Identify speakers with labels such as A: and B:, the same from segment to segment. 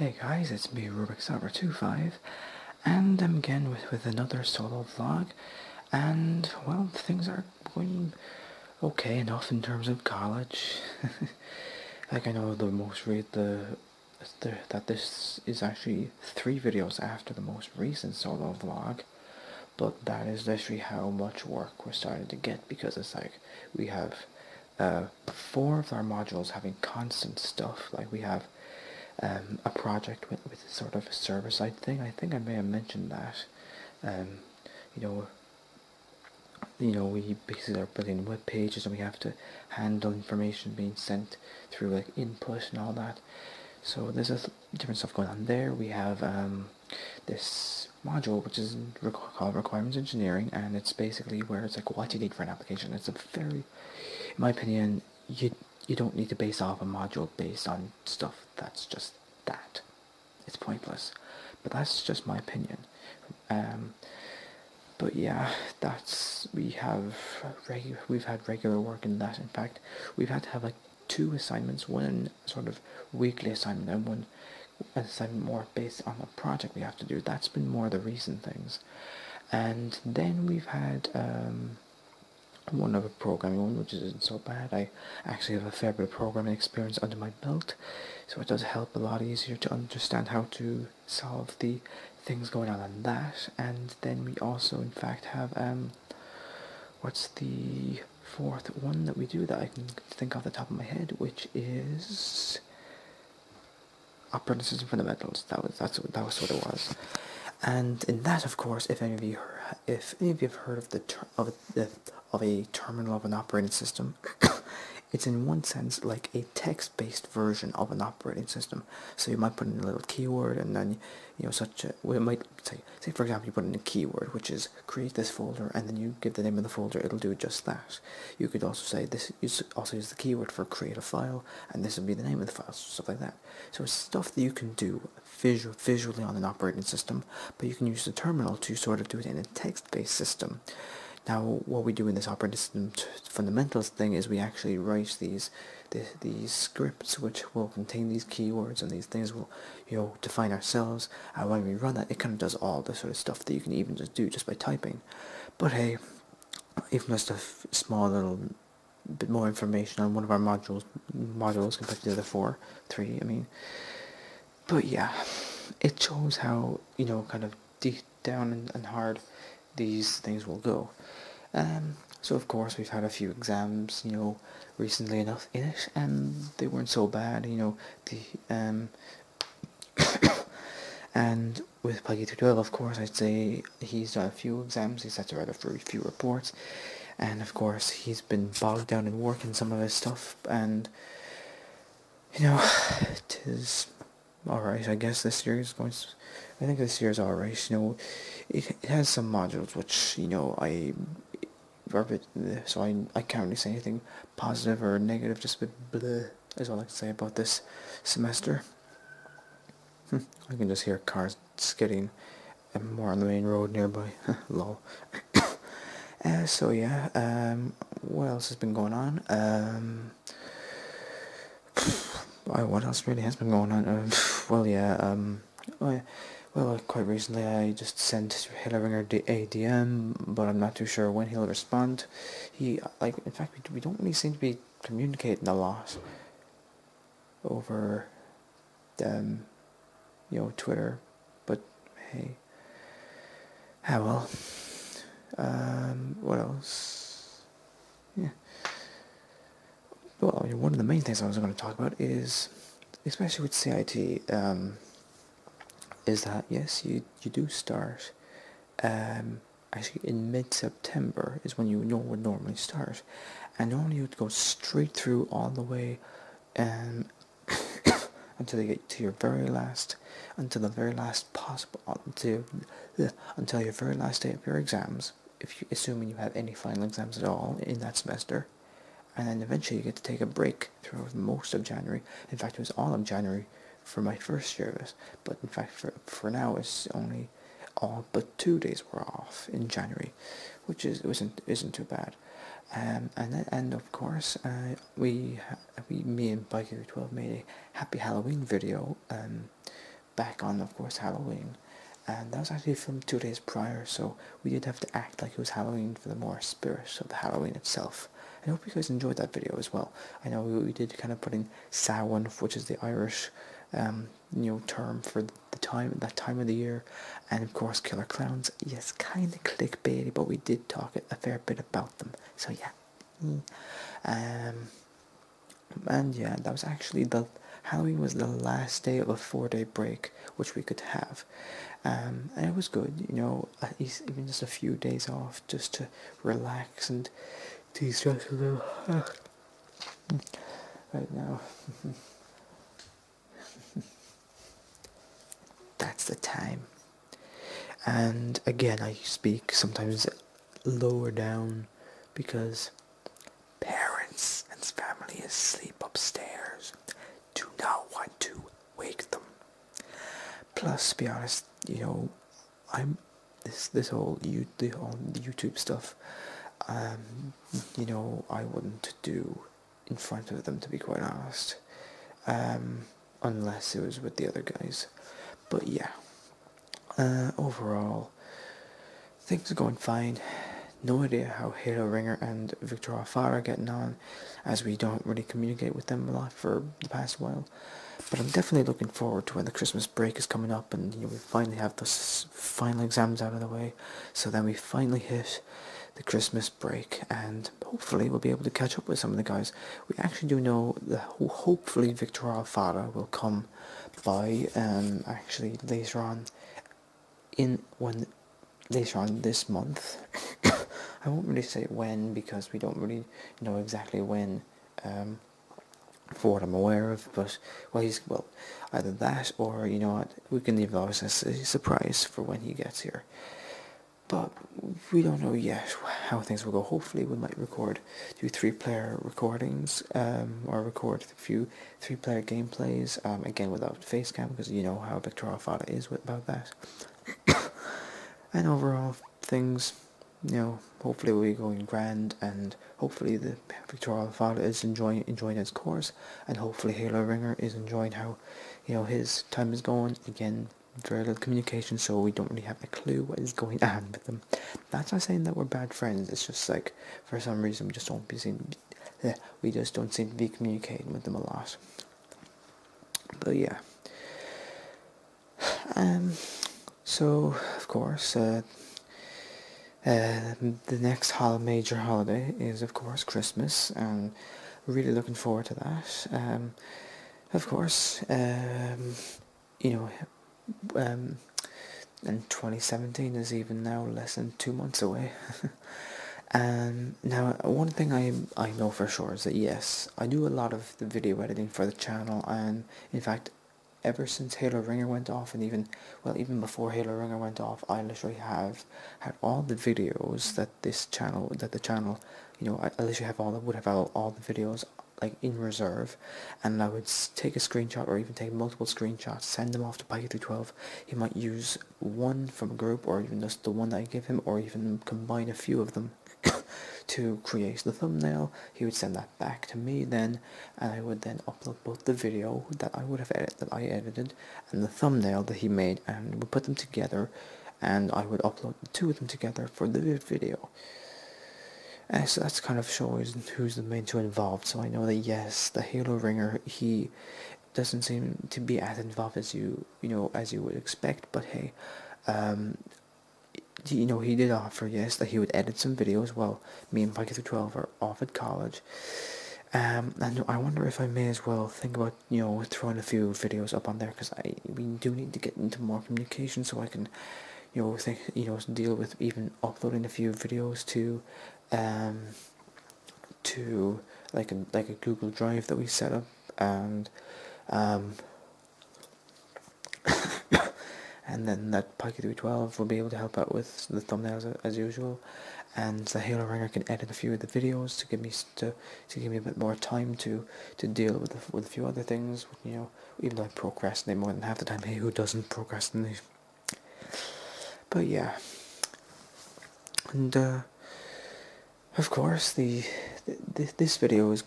A: Hey guys, it's me, Rubik's25, and I'm again with another solo vlog, and well, things are going okay enough in terms of college. Like I know the most that this is actually 3 videos after the most recent solo vlog, but that is literally how much work we're starting to get, because it's like we have 4 of our modules having constant stuff. Like we have a project with sort of a server-side thing. I think I may have mentioned that. Um, you know, we basically are building web pages, and we have to handle information being sent through like input and all that. So there's different stuff going on there. We have this module which is called requirements engineering, and it's basically where it's like what you need for an application. It's a very, in my opinion, you don't need to base off a module based on stuff that's just that. It's pointless. But that's just my opinion. But yeah, we've had regular work in that. In fact, we've had to have like 2 assignments, one sort of weekly assignment and one assignment more based on a project we have to do. That's been more the recent things. And then we've had one of a programming one, which isn't so bad. I actually have a fair bit of programming experience under my belt, so it does help a lot easier to understand how to solve the things going on that. And then we also in fact have what's the 4th one that we do that I can think off the top of my head, which is operating system fundamentals. That was what it was. And in that, of course, if any of you have heard of a terminal of an operating system, it's in one sense like a text-based version of an operating system. So you might put in a little keyword, and then we might say for example, you put in a keyword which is create this folder, and then you give the name of the folder. It'll do just that. You could also say this. You also use the keyword for create a file, and this would be the name of the file, stuff like that. So it's stuff that you can do visually on an operating system, but you can use the terminal to sort of do it in a text-based system. Now, what we do in this operating system fundamentals thing is we actually write these scripts which will contain these keywords, and these things will, define ourselves. And when we run that, it kind of does all the sort of stuff that you can even just do just by typing. But hey, even just a small little bit more information on one of our modules compared to the other 3. I mean, but yeah, it shows how kind of deep down and hard these things will go. So of course we've had a few exams, recently enough in it, and they weren't so bad. And with Peggy 212, of course, I'd say he's done a few exams. He's had to write a few reports, and of course he's been bogged down in work in some of his stuff, and it is alright. I guess this year is going. I think this year's alright. It has some modules which so I can't really say anything positive or negative. Just a bit bleh is all I can say about this semester. I can just hear cars skidding more on the main road nearby. Lol. So yeah, what else has been going on? What else really has been going on? Well, yeah, quite recently I just sent Hillaringer a DM, but I'm not too sure when he'll respond. In fact, we don't really seem to be communicating a lot over, Twitter, but hey. Well. What else? Yeah. Well, one of the main things I was going to talk about is, especially with CIT, is that yes, you do start. Actually, in mid-September is when you would normally start, and normally you'd go straight through all the way, until you get to until your very last day of your exams, assuming you have any final exams at all in that semester. And then eventually you get to take a break through most of January. In fact, it was all of January for my first year of it, but in fact for now it's only all but 2 days were off in January, which isn't too bad. And of course, me and Bike 12 made a Happy Halloween video back on, of course, Halloween. And that was actually filmed 2 days prior, so we did have to act like it was Halloween for the more spirit of the Halloween itself. I hope you guys enjoyed that video as well. I know we did kind of put in Samhain, which is the Irish, term for that time of the year, and of course Killer Clowns. Yes, kind of clickbaity, but we did talk a fair bit about them. So yeah, and yeah, that was actually Halloween was the last day of a 4-day break which we could have, and it was good. At least even just a few days off, just to relax and de-stress a little. Right now. That's the time. And again, I speak sometimes lower down because parents and family is asleep upstairs. Do not want to wake them. Plus, to be honest, I'm this whole the whole YouTube stuff. I wouldn't do in front of them, to be quite honest, unless it was with the other guys. But yeah, overall, things are going fine. No idea how Halo Ringer and Victor Alfaro are getting on, as we don't really communicate with them a lot for the past while. But I'm definitely looking forward to when the Christmas break is coming up, and we finally have those final exams out of the way. So then we finally hit the Christmas break, and hopefully we'll be able to catch up with some of the guys. We actually do know that hopefully Victor Alfaro will come by actually later on this month. I won't really say when, because we don't really know exactly when, for what I'm aware of, but either that, or we can leave those as a surprise for when he gets here. But we don't know yet how things will go. Hopefully we might do 3-player recordings, or record a few 3-player gameplays, again without facecam, because you know how Victor Alfaro is about that. And overall, things, hopefully will be going grand, and hopefully the Victor Alfaro is enjoying his course, and hopefully Halo Ringer is enjoying how, his time is going. Again, very little communication, so we don't really have a clue what is going on with them. That's not saying that we're bad friends. It's just like, for some reason, we just don't seem to be communicating with them a lot. But yeah. So of course, the next major holiday is of course Christmas, and really looking forward to that. Of course, and 2017 is even now less than 2 months away. Now, one thing I know for sure is that yes, I do a lot of the video editing for the channel, and in fact, ever since Halo Ringer went off, and even before Halo Ringer went off, I literally have had all the videos that the channel, I literally would have all the videos like in reserve, and I would take a screenshot or even take multiple screenshots, send them off to Pikey312. He might use one from a group, or even just the one that I give him, or even combine a few of them to create the thumbnail. He would send that back to me then, and I would then upload both the video that I edited and the thumbnail that he made, and we put them together, and I would upload the two of them together for the video. So that's kind of shows who's the main two involved. So I know that yes, the Halo Ringer, he doesn't seem to be as involved as you would expect, but hey, he did offer, yes, that he would edit some videos while me and Pikey312 are off at college. And I wonder if I may as well think about, throwing a few videos up on there, because we do need to get into more communication, so I can, deal with even uploading a few videos to like a Google Drive that we set up, and and then that Pikey312 will be able to help out with the thumbnails as usual, and the Halo Ringer can edit a few of the videos to give me a bit more time to deal with a few other things. Even though I procrastinate more than half the time. Hey, who doesn't procrastinate? But yeah, and of course this video is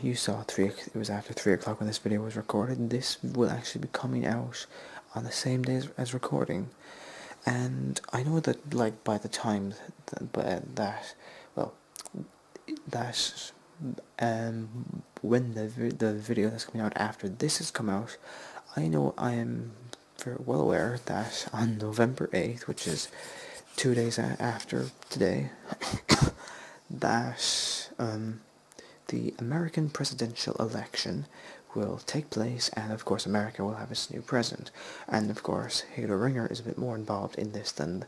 A: you saw it was after 3 o'clock when this video was recorded. This will actually be coming out on the same day as recording, and I know that like by the time well that when the video that's coming out after this has come out, I know I am very well aware that on November 8th, which is 2 days after today, that the American presidential election will take place, and of course America will have its new president. And of course Halo Ringer is a bit more involved in this than,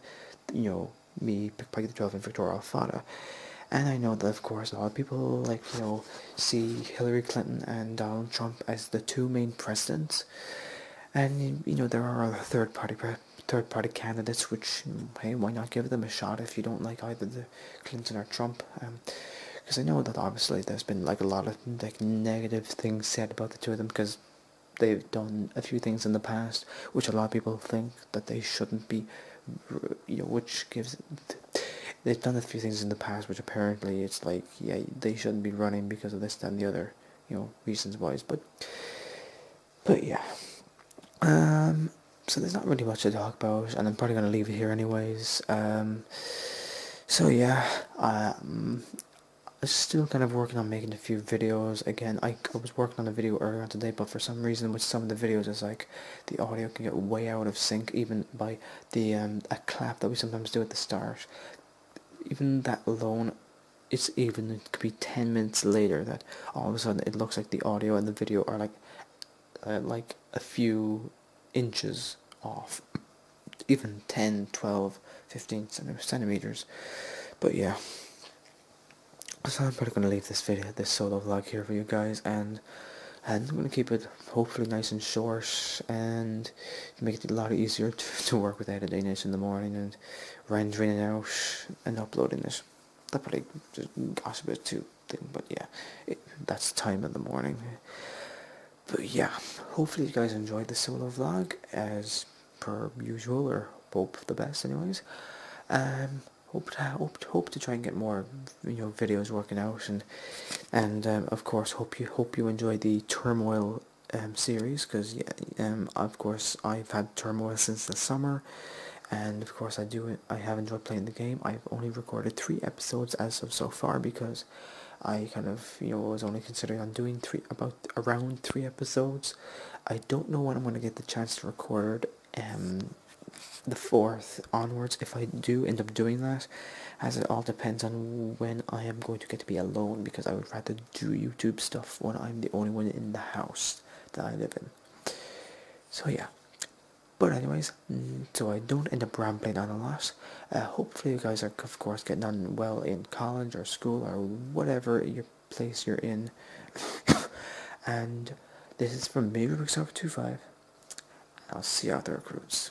A: me, Pickpocket the 12 and Victoria Alfada. And I know that of course a lot of people like, see Hillary Clinton and Donald Trump as the two main presidents. And there are other third party candidates, which, hey, why not give them a shot if you don't like either the Clinton or Trump? Because I know that obviously there's been like a lot of like negative things said about the two of them, because they've done a few things in the past which a lot of people think that they shouldn't be, which gives. They've done a few things in the past which apparently it's like, yeah, they shouldn't be running because of this, that, and the other, reasons wise. But yeah. So there's not really much to talk about, and I'm probably gonna leave it here anyways. So yeah, I'm still kind of working on making a few videos. Again, I was working on a video earlier on today, but for some reason with some of the videos, it's like the audio can get way out of sync, even by the a clap that we sometimes do at the start. Even that alone, it could be 10 minutes later that all of a sudden it looks like the audio and the video are like a few inches off, even 10, 12, 15 centimeters. But yeah, so I'm probably going to leave this solo vlog here for you guys, and I'm going to keep it hopefully nice and short and make it a lot easier to work with editing it in the morning and rendering it out and uploading it. That probably just got a bit too thin, but yeah, that's time in the morning. But yeah, hopefully you guys enjoyed the solo vlog as per usual, or hope for the best anyways. Hope to try and get more videos working out, and of course hope you enjoy the Turmoil series, because yeah, of course I've had Turmoil since the summer, and of course I have enjoyed playing the game. I've only recorded 3 episodes as of so far, because I kind of was only considering on doing around 3 episodes. I don't know when I'm going to get the chance to record the 4th onwards, if I do end up doing that, as it all depends on when I am going to get to be alone, because I would rather do YouTube stuff when I'm the only one in the house that I live in. So yeah. But anyways, so I don't end up rambling on a lot. Hopefully you guys are, of course, getting on well in college or school or whatever your place you're in. And this is from me, Rubik's 25. I'll see you out there, recruits.